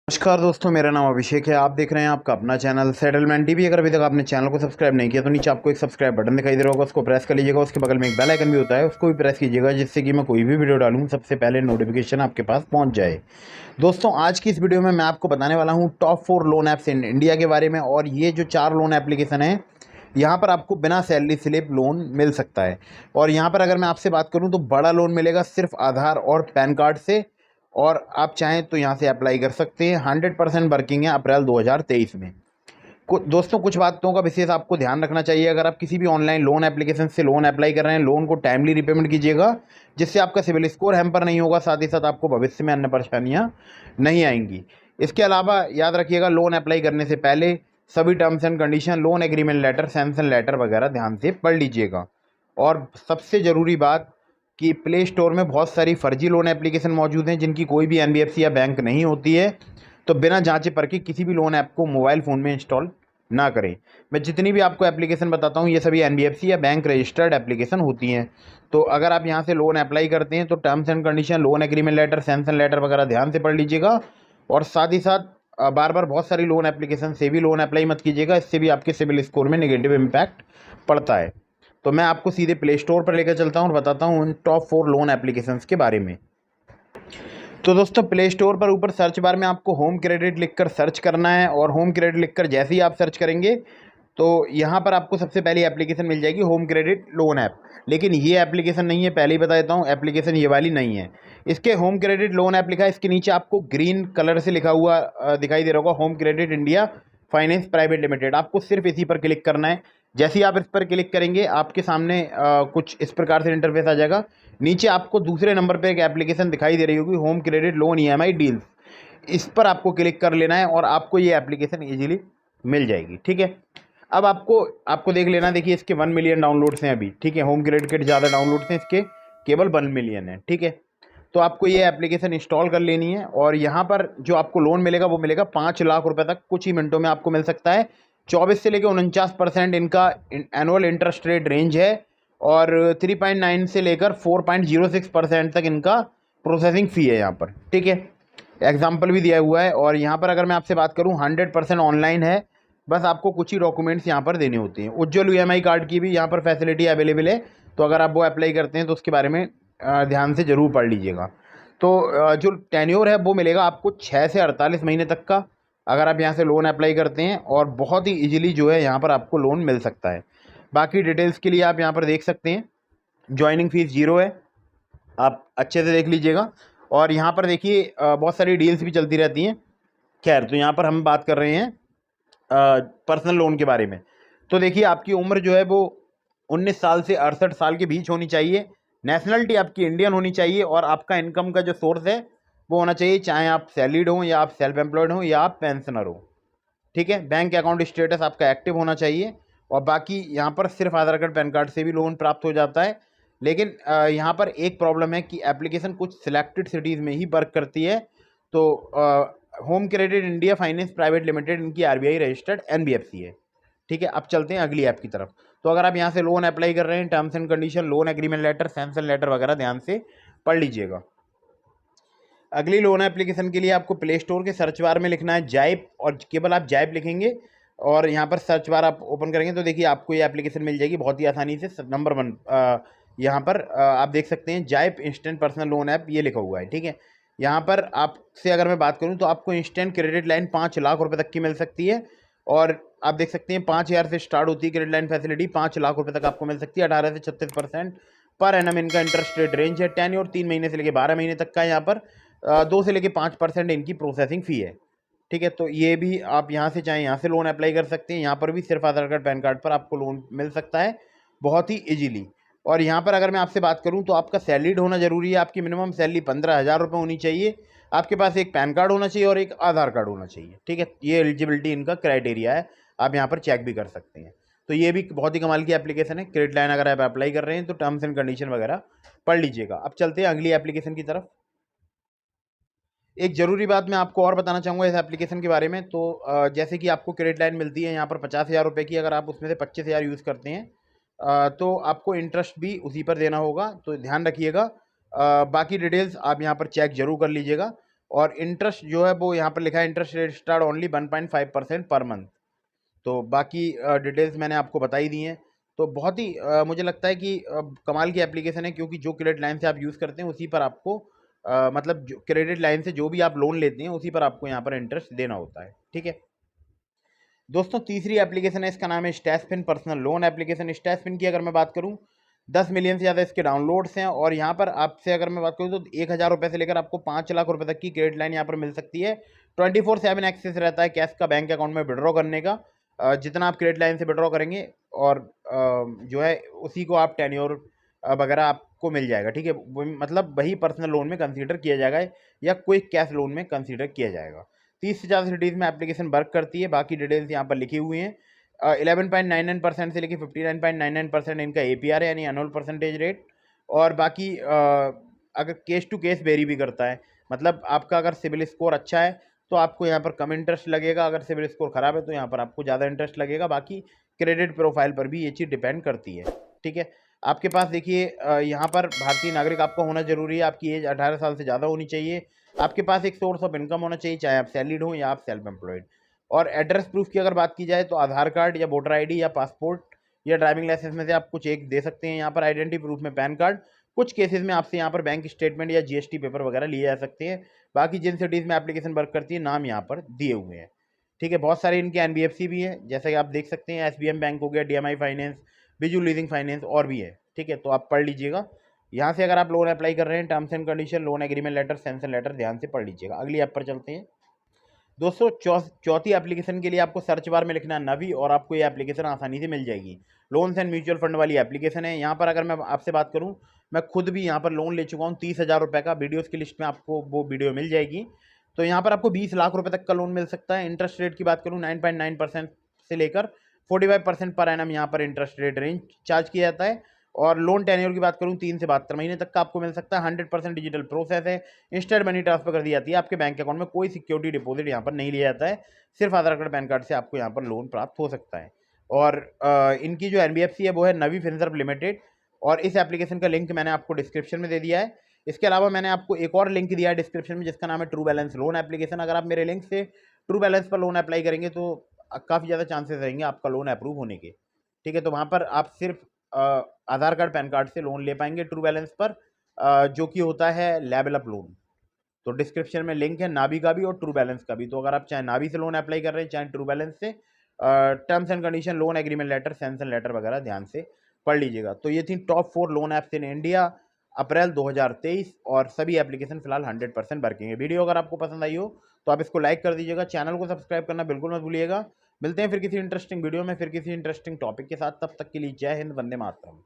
नमस्कार दोस्तों, मेरा नाम अभिषेक है। आप देख रहे हैं आपका अपना चैनल सेटलमेंट टीवी। अगर अभी तक आपने चैनल को सब्सक्राइब नहीं किया तो नीचे आपको एक सब्सक्राइब बटन दिखाई दे रहा होगा, उसको प्रेस कर लीजिएगा। उसके बगल में एक बेल आइकन भी होता है, उसको भी प्रेस कीजिएगा, जिससे कि मैं कोई भी वीडियो डालूं सबसे पहले नोटिफिकेशन आपके पास पहुंच जाए। दोस्तों, आज की इस वीडियो में मैं आपको बताने वाला हूँ top 4 loan apps in India के बारे में। और ये जो 4 लोन एप्लीकेशन है, यहाँ पर आपको बिना सैलरी स्लिप लोन मिल सकता है। और यहाँ पर अगर मैं आपसे बात करूँ तो बड़ा लोन मिलेगा सिर्फ आधार और पैन कार्ड से, और आप चाहें तो यहाँ से अप्लाई कर सकते हैं। 100% वर्किंग है अप्रैल 2023 में। दोस्तों, कुछ बातों का विशेष आपको ध्यान रखना चाहिए। अगर आप किसी भी ऑनलाइन लोन एप्लीकेशन से लोन अप्लाई कर रहे हैं, लोन को टाइमली रिपेमेंट कीजिएगा, जिससे आपका सिविल स्कोर हैम्पर नहीं होगा, साथ ही साथ आपको भविष्य में अन्य परेशानियाँ नहीं आएंगी। इसके अलावा याद रखिएगा, लोन अप्लाई करने से पहले सभी terms and condition, loan agreement letter, sanction letter वगैरह ध्यान से पढ़ लीजिएगा। और सबसे ज़रूरी बात कि प्ले स्टोर में बहुत सारी फर्जी लोन एप्लीकेशन मौजूद हैं, जिनकी कोई भी एनबीएफसी या बैंक नहीं होती है। तो बिना जांचे परखे किसी भी लोन ऐप को मोबाइल फ़ोन में इंस्टॉल ना करें। मैं जितनी भी आपको एप्लीकेशन बताता हूँ, ये सभी एनबीएफसी या बैंक रजिस्टर्ड एप्लीकेशन होती हैं। तो अगर आप यहाँ से लोन अप्लाई करते हैं तो terms and condition, loan agreement letter, sanction letter वगैरह ध्यान से पढ़ लीजिएगा। और साथ ही साथ बार बार बहुत सारी लोन एप्लीकेशन से भी लोन अप्लाई मत कीजिएगा, इससे भी आपके सिविल स्कोर में नेगेटिव इम्पैक्ट पड़ता है। तो मैं आपको सीधे प्ले स्टोर पर लेकर चलता हूँ और बताता हूँ उन टॉप 4 लोन एप्लीकेशंस के बारे में। तो दोस्तों, प्ले स्टोर पर ऊपर सर्च बार में आपको होम क्रेडिट लिखकर सर्च करना है। और होम क्रेडिट लिखकर जैसे ही आप सर्च करेंगे तो यहाँ पर आपको सबसे पहली एप्लीकेशन मिल जाएगी, होम क्रेडिट लोन ऐप। लेकिन ये एप्लीकेशन नहीं है, पहले ही बता देता हूँ, एप्लीकेशन ये वाली नहीं है। इसके होम क्रेडिट लोन ऐप लिखा है, इसके नीचे आपको ग्रीन कलर से लिखा हुआ दिखाई दे रहा होगा, home credit India finance private limited. आपको सिर्फ इसी पर क्लिक करना है। जैसे ही आप इस पर क्लिक करेंगे, आपके सामने कुछ इस प्रकार से इंटरफेस आ जाएगा। नीचे आपको दूसरे नंबर पे एक एप्लीकेशन दिखाई दे रही होगी, home credit loan EMI deals. इस पर आपको क्लिक कर लेना है और आपको ये एप्लीकेशन इजीली मिल जाएगी। ठीक है, अब आपको आपको देख लेना। देखिए, इसके 1 मिलियन डाउनलोड्स हैं अभी। ठीक है, होम क्रेडिट के ज़्यादा डाउनलोड्स हैं, इसके केवल 1 मिलियन है। ठीक है, तो आपको ये एप्लीकेशन इंस्टॉल कर लेनी है। और यहाँ पर जो आपको लोन मिलेगा वो मिलेगा 5 लाख रुपए तक, कुछ ही मिनटों में आपको मिल सकता है। 24 से लेकर 49% इनका एनुअल इंटरेस्ट रेट रेंज है। और 3.9 से लेकर 4.06% तक इनका प्रोसेसिंग फ़ी है यहाँ पर। ठीक है, एग्जाम्पल भी दिया हुआ है। और यहाँ पर अगर मैं आपसे बात करूँ, 100% ऑनलाइन है। बस आपको कुछ ही डॉक्यूमेंट्स यहाँ पर देने होते हैं। उज्ज्वल ईएमआई कार्ड की भी यहाँ पर फैसिलिटी अवेलेबल है। तो अगर आप वो अप्लाई करते हैं तो उसके बारे में ध्यान से ज़रूर पढ़ लीजिएगा। तो जो टेन्योर है वो मिलेगा आपको 6 से 48 महीने तक का, अगर आप यहाँ से लोन अप्लाई करते हैं। और बहुत ही इजीली जो है यहाँ पर आपको लोन मिल सकता है। बाकी डिटेल्स के लिए आप यहाँ पर देख सकते हैं, ज्वाइनिंग फीस 0 है, आप अच्छे से देख लीजिएगा। और यहाँ पर देखिए, बहुत सारी डील्स भी चलती रहती हैं। खैर, तो यहाँ पर हम बात कर रहे हैं पर्सनल लोन के बारे में। तो देखिए, आपकी उम्र जो है वो 19 साल से 68 साल के बीच होनी चाहिए। नेशनलिटी आपकी इंडियन होनी चाहिए। और आपका इनकम का जो सोर्स है वो होना चाहिए, चाहे आप सैलरीड हों या आप सेल्फ एम्प्लॉयड हों या आप पेंशनर हो। ठीक है, बैंक अकाउंट स्टेटस आपका एक्टिव होना चाहिए। और बाकी यहाँ पर सिर्फ आधार कार्ड पैन कार्ड से भी लोन प्राप्त हो जाता है। लेकिन यहाँ पर एक प्रॉब्लम है कि एप्लीकेशन कुछ सिलेक्टेड सिटीज़ में ही वर्क करती है। तो home credit India finance private limited इनकी आरबीआई रजिस्टर्ड एनबीएफसी है। ठीक है, अब चलते हैं अगली ऐप की तरफ। तो अगर आप यहाँ से लोन अप्लाई कर रहे हैं, terms and condition, loan agreement letter, sanction letter वगैरह ध्यान से पढ़ लीजिएगा। अगली लोन एप्लीकेशन के लिए आपको प्ले स्टोर के सर्च बार में लिखना है जाइप, और केवल आप जाइप लिखेंगे और यहाँ पर सर्च बार आप ओपन करेंगे तो देखिए आपको ये एप्लीकेशन मिल जाएगी बहुत ही आसानी से। नंबर 1 यहाँ पर आप देख सकते हैं, जाइप इंस्टेंट पर्सनल लोन ऐप, ये लिखा हुआ है। ठीक है, यहाँ पर आपसे अगर मैं बात करूँ तो आपको इंस्टेंट क्रेडिट लाइन 5 लाख रुपए तक की मिल सकती है। और आप देख सकते हैं 5,000 से स्टार्ट होती है क्रेडिट लाइन फैसिलिटी, 5 लाख रुपए तक आपको मिल सकती है। 18 से 36% पर एनम इनका इंटरेस्ट रेट रेंज है। 10 और 3 महीने से लेकर 12 महीने तक का यहाँ पर 2 से लेकर 5% इनकी प्रोसेसिंग फ़ी है। ठीक है, तो ये भी आप यहाँ से चाहें यहाँ से लोन अप्लाई कर सकते हैं। यहाँ पर भी सिर्फ आधार कार्ड पैन कार्ड पर आपको लोन मिल सकता है बहुत ही इजीली। और यहाँ पर अगर मैं आपसे बात करूँ तो आपका सैलरीड होना ज़रूरी है। आपकी मिनिमम सैलरी 15,000 रुपये होनी चाहिए। आपके पास एक पैन कार्ड होना चाहिए और एक आधार कार्ड होना चाहिए। ठीक है, ये एलिजिबिलिटी इनका क्राइटेरिया है, आप यहाँ पर चेक भी कर सकते हैं। तो ये भी बहुत ही कमाल की एप्लीकेशन है। क्रेडिट लाइन अगर आप अप्लाई कर रहे हैं तो टर्म्स एंड कंडीशन वगैरह पढ़ लीजिएगा। अब चलते हैं अगली एप्लीकेशन की तरफ। एक ज़रूरी बात मैं आपको और बताना चाहूँगा इस एप्लीकेशन के बारे में। तो जैसे कि आपको क्रेडिट लाइन मिलती है यहाँ पर 50,000 रुपये की, अगर आप उसमें से 25,000 यूज़ करते हैं तो आपको इंटरेस्ट भी उसी पर देना होगा, तो ध्यान रखिएगा। बाकी डिटेल्स आप यहाँ पर चेक ज़रूर कर लीजिएगा। और इंटरेस्ट जो है वो यहाँ पर लिखा है interest rate start only 1.5% per month. तो बाकी डिटेल्स मैंने आपको बताई दी हैं। तो बहुत ही मुझे लगता है कि कमाल की एप्लीकेशन है, क्योंकि जो क्रेडिट लाइन से आप यूज़ करते हैं उसी पर आपको मतलब जो क्रेडिट लाइन से जो भी आप लोन लेते हैं उसी पर आपको यहाँ पर इंटरेस्ट देना होता है। ठीक है दोस्तों, तीसरी एप्लीकेशन है, इसका नाम है स्टैशपिन पर्सनल लोन एप्लीकेशन। स्टैशपिन की अगर मैं बात करूँ, 10 मिलियन से ज़्यादा इसके डाउनलोड्स हैं और यहाँ पर आपसे अगर मैं बात करूँ तो 1,000 रुपये से लेकर आपको 5 लाख रुपए तक की क्रेडिट लाइन यहाँ पर मिल सकती है। 24/7 एक्सेस रहता है कैश का बैंक अकाउंट में विड्रॉ करने का। जितना आप क्रेडिट लाइन से विड्रॉ करेंगे और जो है उसी को आप टेन्योर वगैरह आपको मिल जाएगा। ठीक है, मतलब वही पर्सनल लोन में कंसीडर किया जाएगा या क्विक कैश लोन में कंसीडर किया जाएगा। 30 से ज़्यादा सिटीज़ में एप्लीकेशन वर्क करती है। बाकी डिटेल्स यहाँ पर लिखी हुई हैं। 11.99% से लेकर 59.99% इनका APR है, यानी एनुअल परसेंटेज रेट। और बाकी अगर केस टू केस वेरी भी करता है, मतलब आपका अगर सिविल स्कोर अच्छा है तो आपको यहाँ पर कम इंटरेस्ट लगेगा, अगर सिविल स्कोर ख़राब है तो यहाँ पर आपको ज़्यादा इंटरेस्ट लगेगा। बाकी क्रेडिट प्रोफाइल पर भी ये चीज़ डिपेंड करती है। ठीक है, आपके पास देखिए यहाँ पर भारतीय नागरिक आपका होना जरूरी है, आपकी एज 18 साल से ज़्यादा होनी चाहिए, आपके पास एक सोर्स ऑफ इनकम होना चाहिए, चाहे आप सैलरीड हो या आप सेल्फ एम्प्लॉयड। और एड्रेस प्रूफ की अगर बात की जाए तो आधार कार्ड या वोटर ID या पासपोर्ट या ड्राइविंग लाइसेंस में से आप कुछ एक दे सकते हैं। यहाँ पर आइडेंटिटी प्रूफ में पैन कार्ड, कुछ केसेस में आपसे यहाँ पर बैंक स्टेटमेंट या GST पेपर वगैरह लिए जा सकते हैं। बाकी जिन सिटीज़ में एप्लीकेशन वर्क करती है नाम यहाँ पर दिए हुए हैं। ठीक है, बहुत सारे इनके NBFC भी हैं, जैसे कि आप देख सकते हैं SBM बैंक हो गया, DMI finance, Biju leasing finance और भी है। ठीक है, तो आप पढ़ लीजिएगा यहाँ से। अगर आप लोन अप्लाई कर रहे हैं, terms and condition, loan agreement letter, sanction letter ध्यान से पढ़ लीजिएगा। अगली ऐप पर चलते हैं दोस्तों। चौथी एप्लीकेशन के लिए आपको सर्च बार में लिखना है नवी, और आपको ये एप्लीकेशन आसानी से मिल जाएगी। लोन्स एंड म्यूचुअल फंड वाली एप्लीकेशन है। यहाँ पर अगर मैं आपसे बात करूँ, मैं खुद भी यहाँ पर लोन ले चुका हूँ 30,000 रुपये का। वीडियोज़ की लिस्ट में आपको वो वीडियो मिल जाएगी। तो यहाँ पर आपको 20 लाख रुपये तक का लोन मिल सकता है। इंटरेस्ट रेट की बात करूँ 9.9% से लेकर 45% पर एनम यहाँ पर इंटरेस्ट रेट रेंज चार्ज किया जाता है। और लोन टेन्योर की बात करूँ 3 से 72 महीने तक का आपको मिल सकता है। 100% डिजिटल प्रोसेस है। इंस्टेंट मनी ट्रांसफर कर दी जाती है आपके बैंक अकाउंट में। कोई सिक्योरिटी डिपॉजिट यहाँ पर नहीं लिया जाता है। सिर्फ आधार कार्ड पैन कार्ड से आपको यहाँ पर लोन प्राप्त हो सकता है। और इनकी जो NBFC है वो है नवी फिनसर्व लिमिटेड, और इस एप्लीकेशन का लिंक मैंने आपको डिस्क्रिप्शन में दे दिया है। इसके अलावा मैंने आपको एक और लिंक दिया है डिस्क्रिप्शन में, जिसका नाम है ट्रू बैलेंस लोन एप्लीकेशन। अगर आप मेरे लिंक से ट्रू बैलेंस पर लोन अप्लाई करेंगे तो काफ़ी ज़्यादा चांसेस रहेंगे आपका लोन अप्रूव होने के। ठीक है, तो वहाँ पर आप सिर्फ आधार कार्ड पैन कार्ड से लोन ले पाएंगे ट्रू बैलेंस पर, जो कि होता है लेवल अप लोन। तो डिस्क्रिप्शन में लिंक है नावी का भी और ट्रू बैलेंस का भी। तो अगर आप चाहे नावी से लोन अप्लाई कर रहे हैं, चाहे ट्रू बैलेंस से, terms and condition, loan agreement letter, sanction letter वगैरह ध्यान से पढ़ लीजिएगा। तो ये थी top 4 loan apps in India April 2023, और सभी एप्लीकेशन फिलहाल 100% वर्किंग है। वीडियो अगर आपको पसंद आई हो तो आप इसको लाइक कर दीजिएगा, चैनल को सब्सक्राइब करना बिल्कुल मत भूलिएगा। मिलते हैं फिर किसी इंटरेस्टिंग वीडियो में, फिर किसी इंटरेस्टिंग टॉपिक के साथ। तब तक के लिए जय हिंद, वंदे मातरम।